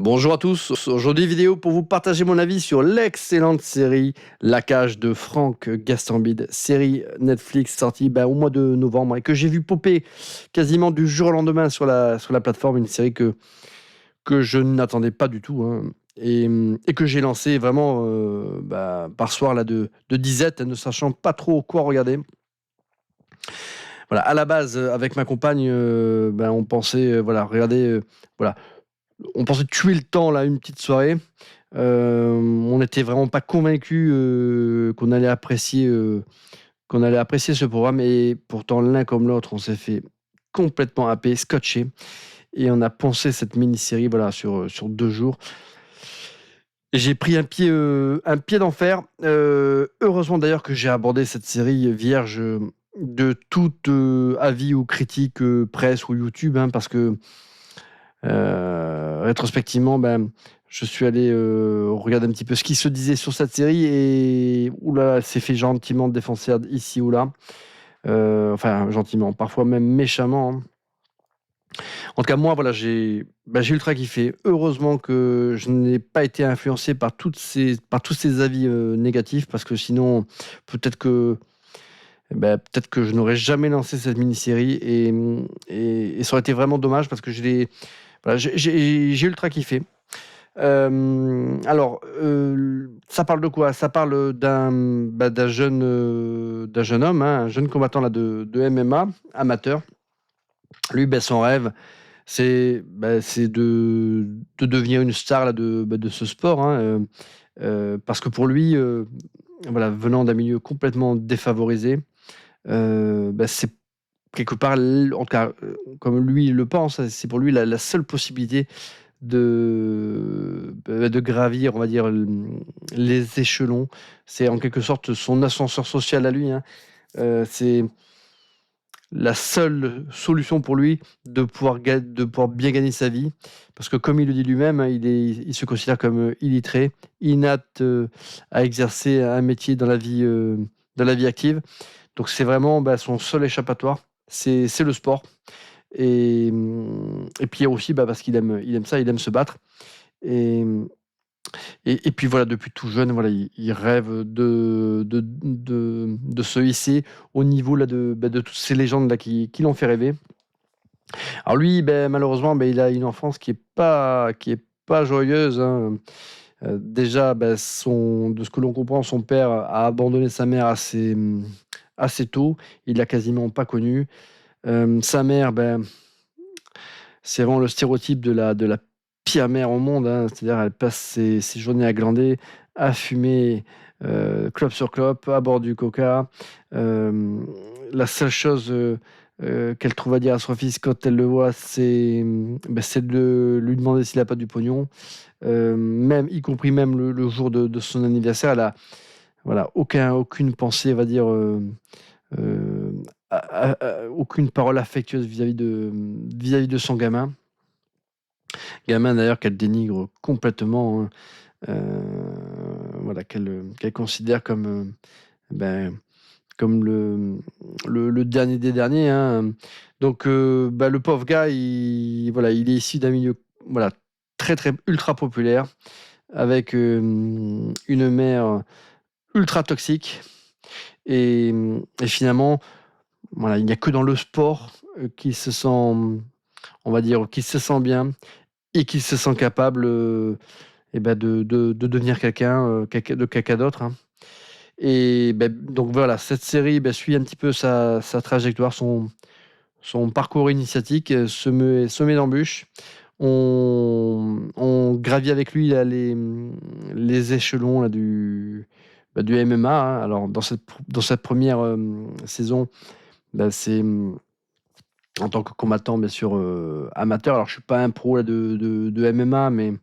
Bonjour à tous, aujourd'hui vidéo pour vous partager mon avis sur l'excellente série La Cage de Franck Gastambide, série Netflix sortie au mois de novembre et que j'ai vu popper quasiment du jour au lendemain sur la plateforme, une série que je n'attendais pas du tout hein, et que j'ai lancé vraiment par soir là, de disette, ne sachant pas trop quoi regarder. Voilà, à la base, avec ma compagne, on pensait regarder, voilà, on pensait tuer le temps là, une petite soirée. On n'était vraiment pas convaincus qu'on allait apprécier ce programme et pourtant l'un comme l'autre, on s'est fait complètement happer, scotché et on a poncé cette mini-série sur 2 jours. Et j'ai pris un pied d'enfer. Heureusement d'ailleurs que j'ai abordé cette série vierge de tout avis ou critique presse ou YouTube parce que rétrospectivement, je suis allé regarder un petit peu ce qui se disait sur cette série et oula, elle s'est fait gentiment défoncer ici ou là. Enfin, gentiment, parfois même méchamment, hein. En tout cas, moi, voilà, j'ai ultra kiffé. Heureusement que je n'ai pas été influencé par tous ces avis négatifs parce que sinon, peut-être que, peut-être que je n'aurais jamais lancé cette mini-série et ça aurait été vraiment dommage parce que j'ai ultra kiffé. Alors, ça parle de quoi? Ça parle d'un jeune homme, hein, un jeune combattant là, de MMA, amateur. Lui, son rêve, c'est de devenir une star là, de ce sport, hein, parce que pour lui, venant d'un milieu complètement défavorisé, c'est quelque part, en tout cas, comme lui il le pense, c'est pour lui la seule possibilité de gravir, on va dire, les échelons. C'est en quelque sorte son ascenseur social à lui, hein. C'est la seule solution pour lui de pouvoir bien gagner sa vie. Parce que comme il le dit lui-même, hein, il se considère comme illettré, inapte à exercer un métier dans la vie active. Donc c'est vraiment son seul échappatoire, c'est le sport. Et puis aussi parce il aime ça, il aime se battre. Et, et puis voilà, depuis tout jeune, voilà, il rêve de se hisser au niveau là, de toutes ces légendes là, qui l'ont fait rêver. Alors lui, malheureusement, il a une enfance qui est pas joyeuse, hein. Déjà, de ce que l'on comprend, son père a abandonné sa mère assez tôt. Il l'a quasiment pas connue. Sa mère, c'est vraiment le stéréotype de la pire mère au monde, hein. C'est-à-dire, elle passe ses journées à glander, à fumer, clope sur clope, à boire du coca. La seule chose qu'elle trouve à dire à son fils quand elle le voit, c'est de lui demander s'il a pas du pognon. Même, y compris même le jour de son anniversaire, elle a voilà, aucune pensée, on va dire, euh, aucune parole affectueuse vis-à-vis de son gamin. Gamin d'ailleurs qu'elle dénigre complètement, hein, voilà, qu'elle considère ben, comme le dernier des derniers, hein. Donc, le pauvre gars, il est issu d'un milieu voilà, très, très ultra populaire, avec une mère ultra toxique. Et finalement, voilà, il n'y a que dans le sport qu'il se sent, on va dire, qu'il se sent bien et qu'il se sent capable de devenir quelqu'un d'autre, hein. Et donc voilà, cette série suit un petit peu sa trajectoire, son parcours initiatique, semé d'embûches. On gravit avec lui là, les échelons là, du MMA, hein. Alors dans cette première saison, c'est en tant que combattant bien sûr amateur. Alors je suis pas un pro là, de MMA, mais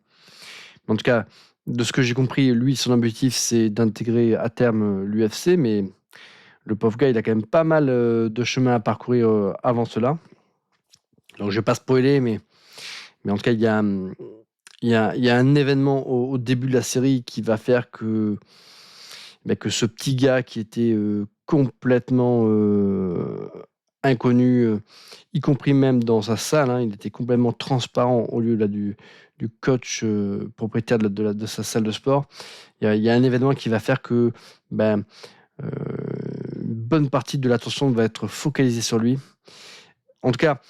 en tout cas, de ce que j'ai compris, lui, son objectif, c'est d'intégrer à terme l'UFC, mais le pauvre gars, il a quand même pas mal de chemin à parcourir avant cela. Donc, je vais pas spoiler, mais en tout cas, il y a un événement au début de la série qui va faire que ce petit gars qui était complètement inconnu, y compris même dans sa salle, hein, il était complètement transparent au lieu là, du coach propriétaire de sa salle de sport. Il y a un événement qui va faire que ben, euh, une bonne partie de l'attention va être focalisée sur lui. En tout cas,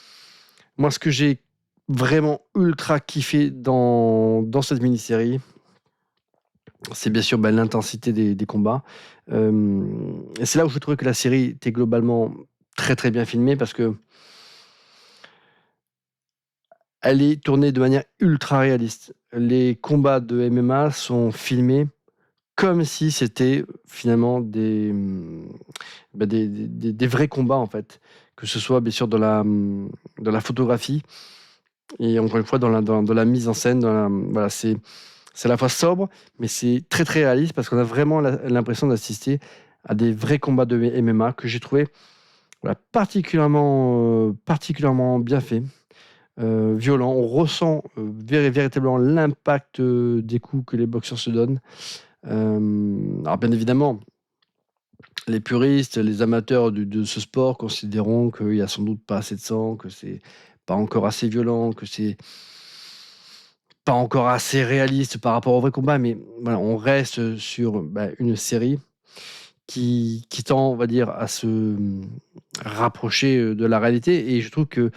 moi, ce que j'ai vraiment ultra kiffé dans cette mini-série, c'est bien sûr l'intensité des combats. Et c'est là où je trouvais que la série était globalement très très bien filmée parce que elle est tournée de manière ultra réaliste. Les combats de MMA sont filmés comme si c'était finalement des vrais combats en fait. Que ce soit bien sûr dans la photographie et encore une fois dans la mise en scène. Voilà, c'est à la fois sobre, mais c'est très très réaliste parce qu'on a vraiment l'impression d'assister à des vrais combats de MMA que j'ai trouvé particulièrement bien fait, violent. On ressent véritablement l'impact des coups que les boxeurs se donnent. Alors bien évidemment, les puristes, les amateurs de ce sport considéreront qu'il n'y a sans doute pas assez de sang, que c'est pas encore assez violent, que c'est pas encore assez réaliste par rapport au vrai combat, mais voilà, on reste sur une série qui tend, on va dire, à se rapprocher de la réalité. Et je trouve que,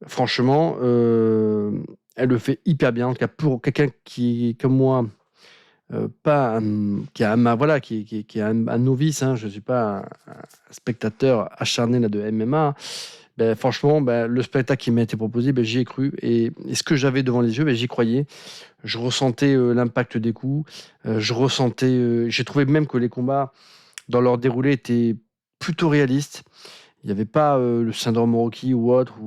franchement, elle le fait hyper bien. En tout cas, pour quelqu'un qui, comme moi, pas qui est voilà, qui est un novice, hein, je ne suis pas un spectateur acharné là, de MMA. Franchement, le spectacle qui m'a été proposé, j'y ai cru. Et ce que j'avais devant les yeux, j'y croyais. Je ressentais l'impact des coups. J'ai trouvé même que les combats, dans leur déroulé, étaient plutôt réalistes. Il n'y avait pas le syndrome Rocky ou autre,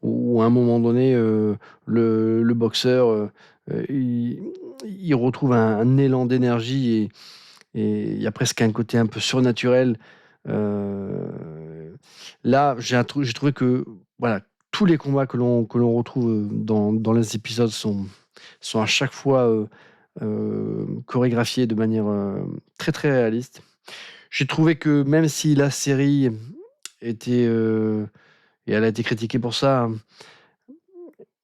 où à un moment donné, le boxeur, il retrouve un élan d'énergie et il y a presque un côté un peu surnaturel. Là, j'ai trouvé que voilà, tous les combats que l'on retrouve dans les épisodes sont à chaque fois chorégraphiés de manière très très réaliste. J'ai trouvé que même si la série était et elle a été critiquée pour ça, hein,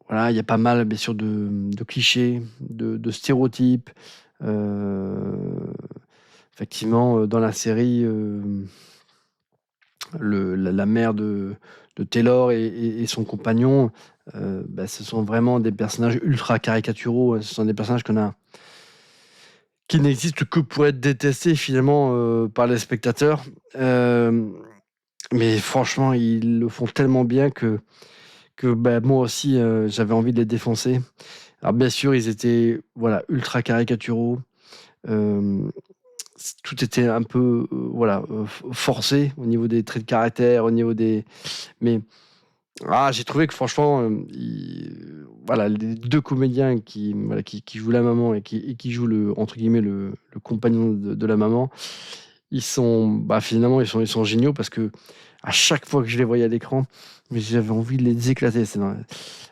voilà, il y a pas mal bien sûr de clichés, de stéréotypes. Effectivement, dans la série, la mère de Taylor et son compagnon, ce sont vraiment des personnages ultra caricaturaux. Ce sont des personnages qui n'existent que pour être détestés finalement par les spectateurs. Mais franchement, ils le font tellement bien que moi aussi, j'avais envie de les défoncer. Alors bien sûr, ils étaient voilà, ultra caricaturaux. Tout était un peu forcé au niveau des traits de caractère, au niveau des... Mais j'ai trouvé que franchement, voilà, les deux comédiens qui jouent la maman et qui jouent entre guillemets le compagnon de la maman, ils sont finalement ils sont géniaux parce que à chaque fois que je les voyais à l'écran, mais j'avais envie de les éclater.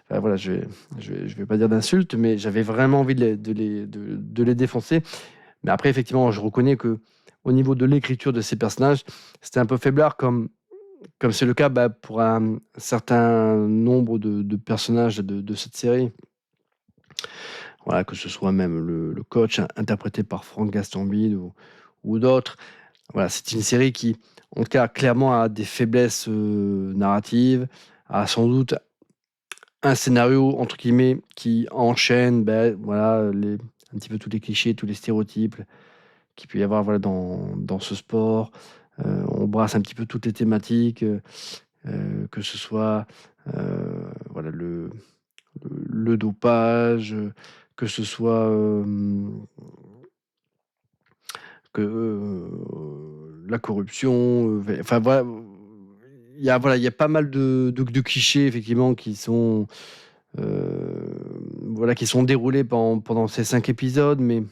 Voilà, je vais pas dire d'insultes, mais j'avais vraiment envie de les défoncer. Mais après, effectivement, je reconnais que au niveau de l'écriture de ces personnages, c'était un peu faiblard, comme c'est le cas pour un certain nombre de personnages de cette série. Voilà, que ce soit même le coach interprété par Franck Gastambide ou d'autres. Voilà, c'est une série qui, en tout cas, clairement a des faiblesses narratives, a sans doute un scénario, entre guillemets, qui enchaîne voilà, un petit peu tous les clichés, tous les stéréotypes qu'il peut y avoir voilà, dans ce sport. On brasse un petit peu toutes les thématiques, que ce soit voilà, le dopage, que ce soit la corruption. Enfin voilà, il y a pas mal de clichés effectivement qui sont déroulés pendant ces 5 épisodes, mais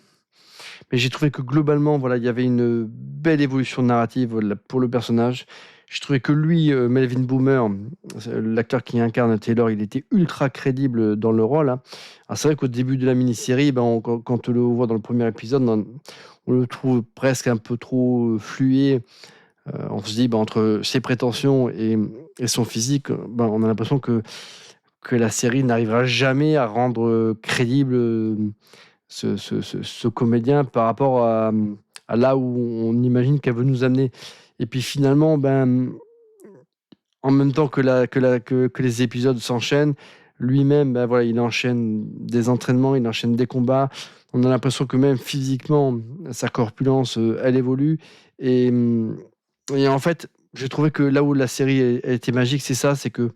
j'ai trouvé que globalement, voilà, il y avait une belle évolution narrative pour le personnage. Je trouvais que lui, Melvin Boomer, l'acteur qui incarne Taylor, il était ultra crédible dans le rôle, hein. Alors c'est vrai qu'au début de la mini-série, quand on le voit dans le premier épisode, on le trouve presque un peu trop flué. On se dit, entre ses prétentions et son physique, on a l'impression que que la série n'arrivera jamais à rendre crédible ce comédien par rapport à là où on imagine qu'elle veut nous amener. Et puis finalement, en même temps que les épisodes s'enchaînent, lui-même, voilà, il enchaîne des entraînements, il enchaîne des combats. On a l'impression que même physiquement, sa corpulence, elle évolue. Et, et en fait, j'ai trouvé que là où la série elle était magique, c'est ça, c'est que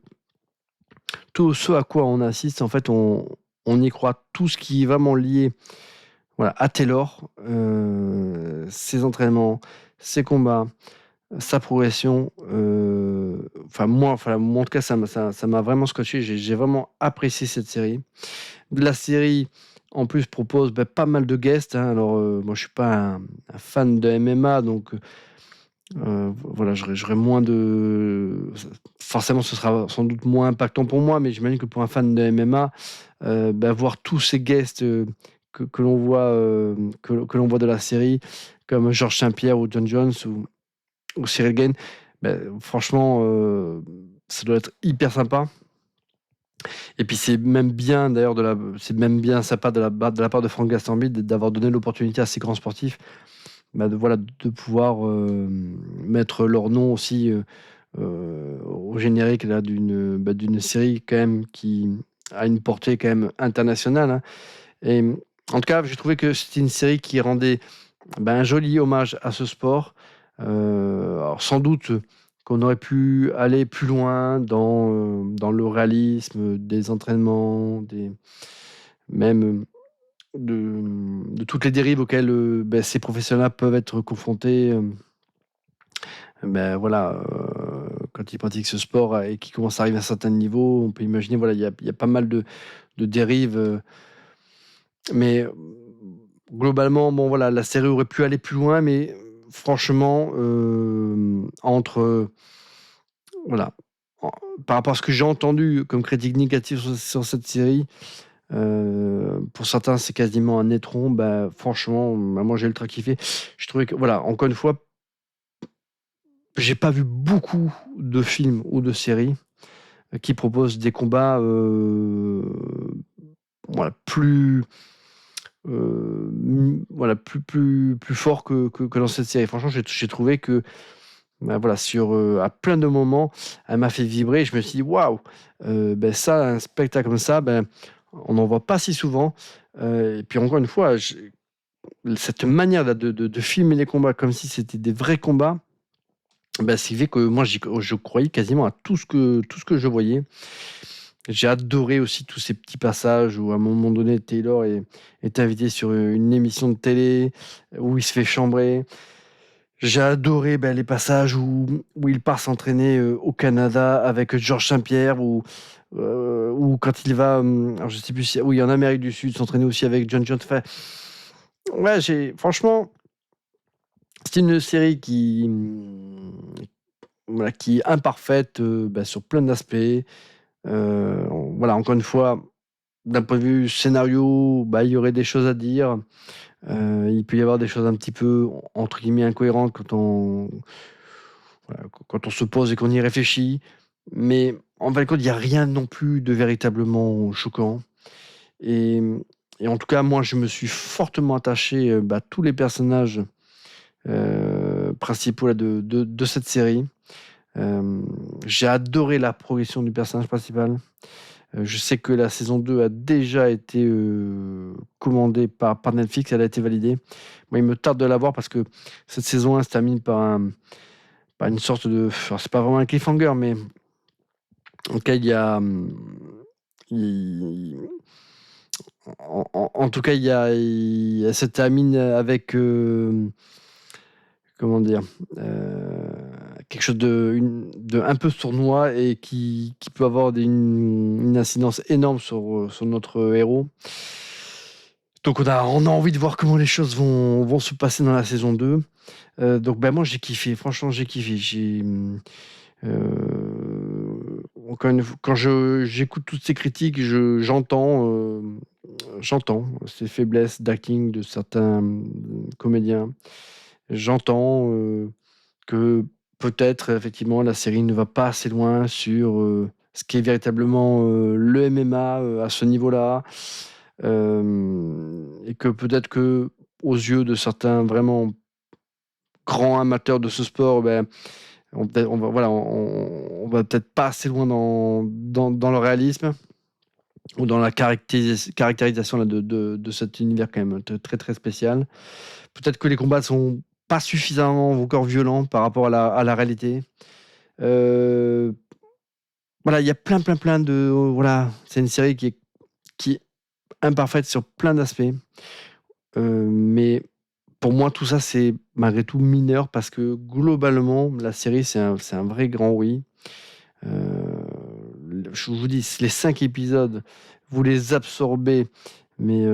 tout ce à quoi on assiste, en fait, on y croit. Tout ce qui est vraiment lié, voilà, à Taylor, ses entraînements, ses combats, sa progression, moi en tout cas ça m'a vraiment scotché. J'ai vraiment apprécié cette série. La série en plus propose pas mal de guests, hein. Alors moi je suis pas un fan de MMA, donc voilà, j'aurais moins de, forcément ce sera sans doute moins impactant pour moi, mais j'imagine que pour un fan de MMA, voir tous ces guests que l'on voit, que l'on voit de la série, comme Georges Saint-Pierre ou John Jones ou Cyril Gane, franchement, ça doit être hyper sympa. Et puis c'est même bien d'ailleurs c'est même bien sympa de la part de Franck Gastambide d'avoir donné l'opportunité à ces grands sportifs, de pouvoir mettre leur nom aussi au générique là d'une série quand même qui a une portée quand même internationale, hein. Et en tout cas, j'ai trouvé que c'était une série qui rendait un joli hommage à ce sport. Alors sans doute qu'on aurait pu aller plus loin dans le réalisme des entraînements, même de toutes les dérives auxquelles ces professionnels peuvent être confrontés. Voilà, quand ils pratiquent ce sport et qu'ils commencent à arriver à un certain niveau, on peut imaginer, voilà, il y a pas mal de dérives. Mais globalement, bon, voilà, la série aurait pu aller plus loin, mais franchement, voilà, en par rapport à ce que j'ai entendu comme critique négative sur cette série, pour certains, c'est quasiment un étron. Franchement, moi, j'ai ultra kiffé. Je trouvais que, voilà, encore une fois, j'ai pas vu beaucoup de films ou de séries qui proposent des combats, voilà, plus fort que dans cette série. Franchement, j'ai trouvé que, voilà, à plein de moments, elle m'a fait vibrer. Je me suis dit: «Waouh, ça, un spectacle comme ça, on n'en voit pas si souvent». Et puis encore une fois, cette manière là de filmer les combats comme si c'était des vrais combats, ce qui fait que moi je croyais quasiment à tout ce que je voyais. J'ai adoré aussi tous ces petits passages où à un moment donné Taylor est invité sur une émission de télé, où il se fait chambrer. J'ai adoré, les passages où il part s'entraîner, au Canada avec Georges Saint-Pierre, ou quand il va, alors je sais plus si oui, en Amérique du Sud, s'entraîner aussi avec John Jones. Enfin, ouais, j'ai franchement, c'est une série voilà, qui est imparfaite, sur plein d'aspects. Voilà, encore une fois, d'un point de vue scénario, il y aurait des choses à dire. Il peut y avoir des choses un petit peu, entre guillemets, «incohérentes» quand on se pose et qu'on y réfléchit. Mais en fin de compte, il y a rien non plus de véritablement choquant. Et en tout cas, moi, je me suis fortement attaché, à tous les personnages, principaux là de cette série. J'ai adoré la progression du personnage principal. Je sais que la saison 2 a déjà été, commandée par Netflix, elle a été validée. Moi, il me tarde de la voir parce que cette saison 1 se termine par une sorte de, alors c'est pas vraiment un cliffhanger, mais en tout cas, il en tout cas, elle se termine avec, comment dire? Quelque chose de un peu sournois et qui peut avoir une incidence énorme sur notre héros. Donc on a envie de voir comment les choses vont se passer dans la saison 2. Donc moi j'ai kiffé, franchement j'ai kiffé. Encore une fois, quand j'écoute toutes ces critiques, j'entends ces faiblesses d'acting de certains, comédiens. J'entends, que peut-être effectivement la série ne va pas assez loin sur, ce qui est véritablement le MMA à ce niveau-là. Et que peut-être que aux yeux de certains vraiment grands amateurs de ce sport, on va peut-être pas assez loin dans le réalisme ou dans la caractérisation là, de cet univers quand même très très spécial. Peut-être que les combats sont pas suffisamment encore violents par rapport à la réalité. Voilà, il y a plein de voilà, c'est une série qui est imparfaite sur plein d'aspects. Mais pour moi, tout ça, c'est malgré tout mineur parce que globalement, la série, c'est un vrai grand oui. Je vous dis, les 5 épisodes, vous les absorbez, mais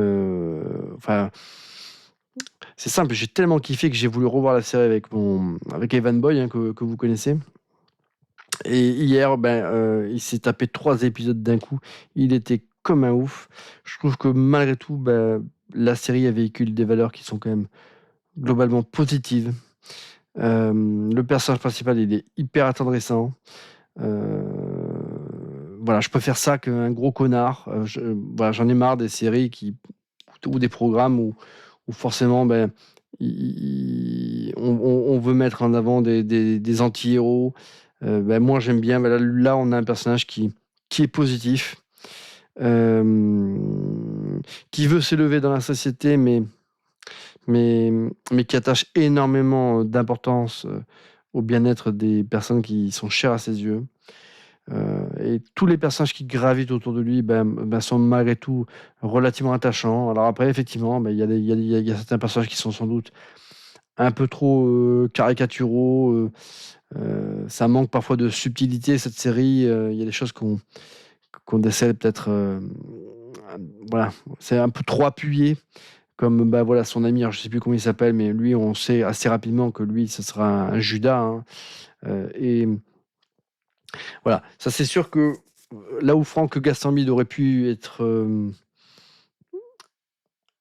enfin, c'est simple. J'ai tellement kiffé que j'ai voulu revoir la série avec Evan Boy, hein, que vous connaissez. Et hier, il s'est tapé 3 épisodes d'un coup. Il était comme un ouf. Je trouve que malgré tout, la série véhicule des valeurs qui sont quand même globalement positives. Le personnage principal, il est hyper attendrissant. Voilà, je préfère ça qu'un gros connard. Voilà, j'en ai marre des séries ou des programmes où forcément, on veut mettre en avant des anti-héros. Moi, j'aime bien. Là, on a un personnage qui est positif, euh, qui veut s'élever dans la société, mais qui attache énormément d'importance au bien-être des personnes qui sont chères à ses yeux. Et tous les personnages qui gravitent autour de lui sont malgré tout relativement attachants. Alors après, effectivement, il y a certains personnages qui sont sans doute un peu trop caricaturaux. Ça manque parfois de subtilité, cette série. Il y a des choses qu'on décèle peut-être. Voilà, c'est un peu trop appuyé. Comme voilà, son ami, alors je ne sais plus comment il s'appelle, mais lui, on sait assez rapidement que lui, ce sera un Judas. Hein. Et voilà, ça c'est sûr que là où Franck Gastambide aurait pu être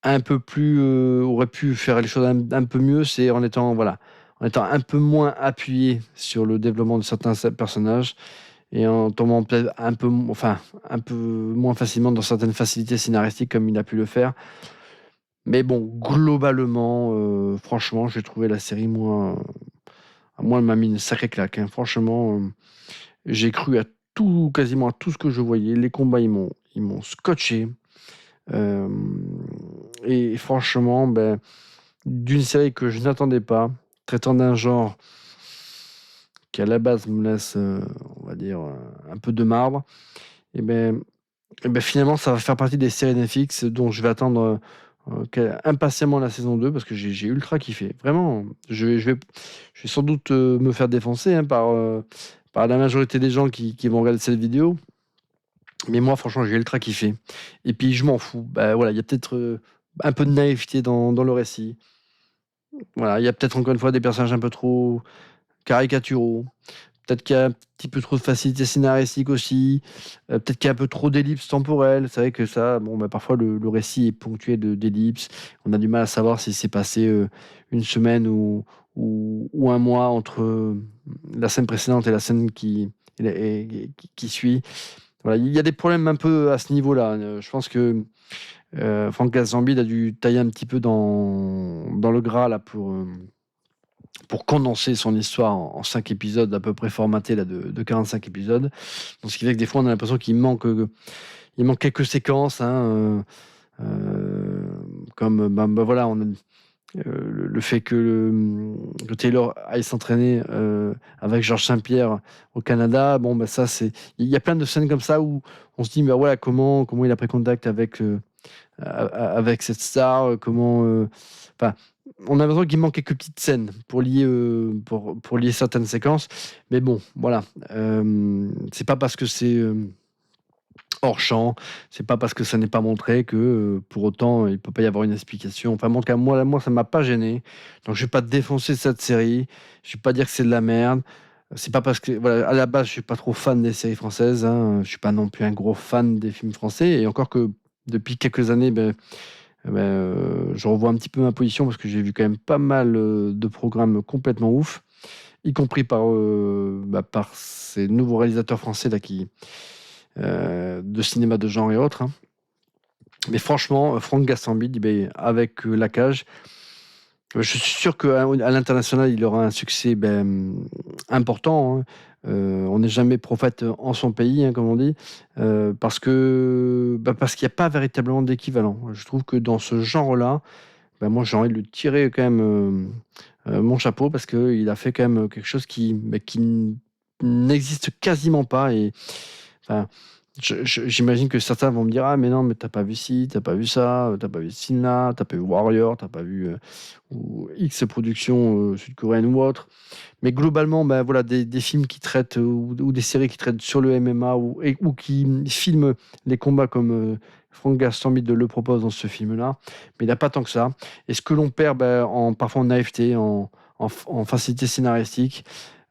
un peu plus, aurait pu faire les choses un peu mieux, c'est en étant un peu moins appuyé sur le développement de certains personnages et en tombant peut-être un peu moins facilement dans certaines facilités scénaristiques comme il a pu le faire. Mais bon, globalement, franchement, j'ai trouvé la série moi, elle m'a mis une sacrée claque. Hein. Franchement, j'ai cru à tout, quasiment à tout ce que je voyais. Les combats, ils m'ont scotché. Euh, et franchement, d'une série que je n'attendais pas, traitant d'un genre qui à la base me laisse, on va dire, un peu de marbre, et finalement, ça va faire partie des séries Netflix dont je vais attendre impatiemment la saison 2 parce que j'ai ultra kiffé. Vraiment, je vais sans doute me faire défoncer hein, par la majorité des gens qui vont regarder cette vidéo. Mais moi, franchement, j'ai ultra kiffé. Et puis, je m'en fous. Voilà, il y a peut-être un peu de naïveté dans le récit. Voilà, il y a peut-être encore une fois des personnages un peu trop caricaturaux. Peut-être qu'il y a un petit peu trop de facilité scénaristique aussi. Peut-être qu'il y a un peu trop d'ellipses temporelles. C'est vrai que ça, parfois le récit est ponctué d'ellipses. On a du mal à savoir si c'est passé une semaine ou un mois entre la scène précédente et la scène qui suit. Voilà, il y a des problèmes un peu à ce niveau-là. Je pense que Franck Gazambide a dû tailler un petit peu dans le gras là, pour condenser son histoire en 5 épisodes à peu près formatés là, de 45 épisodes. Donc, ce qui fait que des fois, on a l'impression qu'il manque quelques séquences. Hein, comme voilà, on a le fait que Taylor aille s'entraîner avec Georges Saint-Pierre au Canada. Ça, il y a plein de scènes comme ça où on se dit, voilà, comment il a pris contact avec cette star, enfin, on a l'impression qu'il manque quelques petites scènes pour lier certaines séquences. Mais bon, voilà. C'est pas parce que c'est hors champ, c'est pas parce que ça n'est pas montré que pour autant il peut pas y avoir une explication. Enfin, en tout cas, moi ça m'a pas gêné. Donc je vais pas défoncer cette série. Je vais pas dire que c'est de la merde. C'est pas parce que voilà, à la base je suis pas trop fan des séries françaises. Hein. Je suis pas non plus un gros fan des films français. Et encore que depuis quelques années, je revois un petit peu ma position parce que j'ai vu quand même pas mal de programmes complètement ouf. y compris par ces nouveaux réalisateurs français là, de cinéma de genre et autres, hein. Mais franchement, Franck Gastambide, ben, avec La Cage, je suis sûr qu'à à l'international, il aura un succès important, hein. On n'est jamais prophète en son pays, hein, comme on dit, parce qu'il n'y a pas véritablement d'équivalent. Je trouve que dans ce genre-là, moi j'ai envie de lui tirer quand même mon chapeau parce qu'il a fait quand même quelque chose qui n'existe quasiment pas. Et enfin, j'imagine que certains vont me dire: «Ah mais non, mais t'as pas vu ci, t'as pas vu ça, tu pas vu ce film-là, tu pas vu Warrior, t'as pas vu, ou X productions, sud-coréennes ou autres». Mais globalement, voilà, des films qui traitent, ou des séries qui traitent sur le MMA ou qui filment les combats comme, Franck Gastambide le propose dans ce film-là, mais il n'y a pas tant que ça. Et ce que l'on perd, parfois en naïveté, en facilité scénaristique,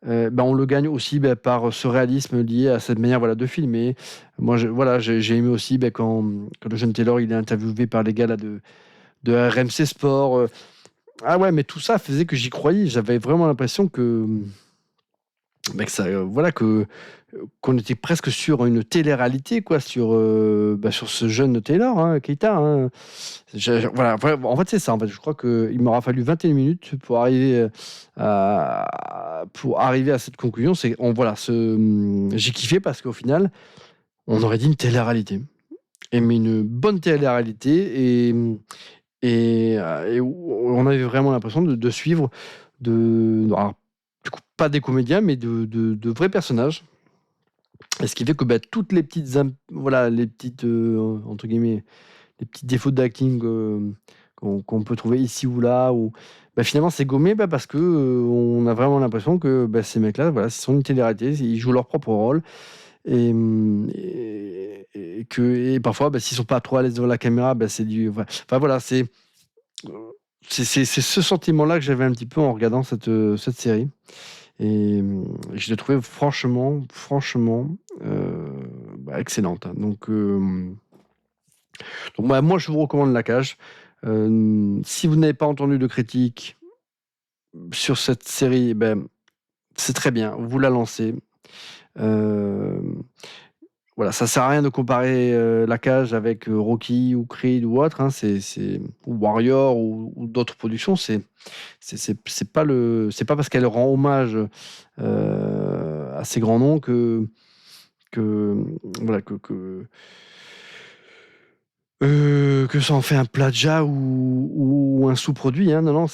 on le gagne aussi, par ce réalisme lié à cette manière, voilà, de filmer. Moi, j'ai aimé aussi, quand le jeune Taylor, il est interviewé par les gars là de RMC Sport, ah ouais, mais tout ça faisait que j'y croyais. J'avais vraiment l'impression que ça, voilà, qu'on était presque sur une télé-réalité, quoi, sur ce jeune Taylor, hein, Keita, hein. En fait, c'est ça. En fait, je crois qu'il m'aura fallu 21 minutes pour arriver à cette conclusion. J'ai kiffé parce qu'au final, on aurait dit une télé-réalité. Mais une bonne télé-réalité, et où on avait vraiment l'impression de suivre, alors, du coup, pas des comédiens, mais de vrais personnages. Et ce qui fait que toutes les petites, voilà, les petites, entre guillemets, les petits défauts d'acting qu'on peut trouver ici ou là, finalement c'est gommé, parce que on a vraiment l'impression que ces mecs-là, voilà, ce sont une télé-réalité, ils jouent leur propre rôle. Et parfois, s'ils sont pas trop à l'aise devant la caméra, c'est du. Enfin voilà, c'est ce sentiment-là que j'avais un petit peu en regardant cette série. Et je l'ai trouvée franchement, excellente, hein. Donc moi, je vous recommande La Cage. Si vous n'avez pas entendu de critique sur cette série, c'est très bien, vous la lancez. Voilà, ça sert à rien de comparer La Cage avec Rocky ou Creed ou autre, hein. Ou Warrior ou d'autres productions. C'est pas parce qu'elle rend hommage à ces grands noms que voilà que ça en fait un plagiat ou un sous-produit, hein. Non, non,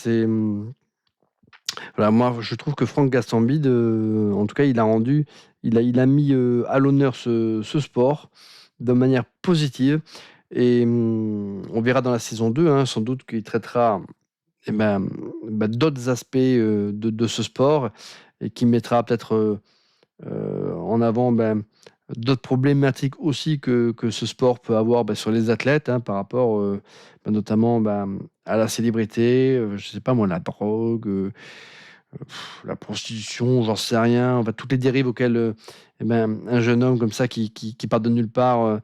voilà, moi je trouve que Franck Gastambide, en tout cas, il a mis à l'honneur ce sport de manière positive. Et on verra dans la saison 2, hein, sans doute qu'il traitera, eh d'autres aspects de ce sport, et qui mettra peut-être en avant d'autres problématiques aussi que ce sport peut avoir sur les athlètes, hein, par rapport notamment à la célébrité, je sais pas moi, la drogue, la prostitution, j'en sais rien, enfin, toutes les dérives auxquelles un jeune homme comme ça qui part de nulle part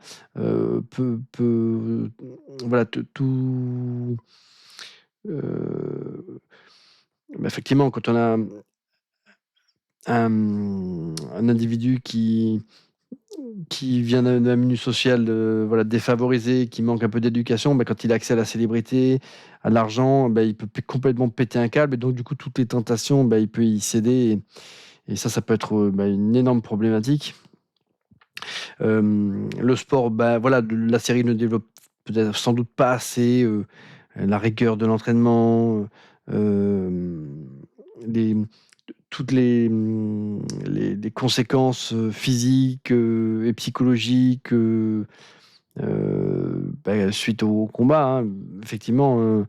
voilà, tout. euh, Effectivement, quand on a un individu qui vient d'un milieu social voilà, défavorisé, qui manque un peu d'éducation, quand il a accès à la célébrité, à l'argent, il peut complètement péter un câble. Et donc, du coup, toutes les tentations, il peut y céder. Et ça peut être une énorme problématique. Le sport, voilà, la série ne développe peut-être sans doute pas assez la rigueur de l'entraînement, les, toutes les conséquences physiques et psychologiques suite au combat, hein. Effectivement,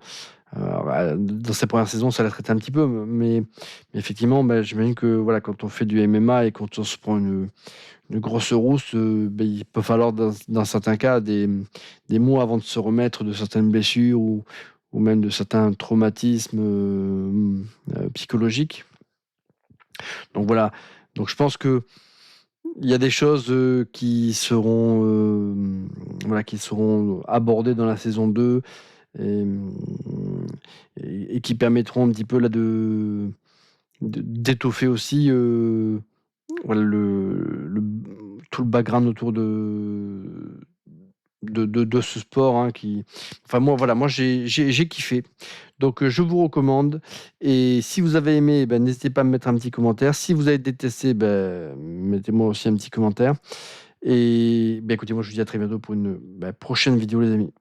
dans ces premières saisons, ça l'a traité un petit peu, mais effectivement, j'imagine que voilà, quand on fait du MMA et quand on se prend une grosse rousse, il peut falloir dans certains cas des mois avant de se remettre de certaines blessures ou même de certains traumatismes psychologiques. Donc voilà. Donc je pense que il y a des choses qui seront abordées dans la saison 2 et qui permettront un petit peu là d'étoffer aussi, voilà tout le background autour de ce sport, hein, qui enfin moi voilà, moi j'ai kiffé. Donc je vous recommande et si vous avez aimé, ben n'hésitez pas à me mettre un petit commentaire. Si vous avez détesté, mettez-moi aussi un petit commentaire et écoutez, moi je vous dis à très bientôt pour une, prochaine vidéo les amis.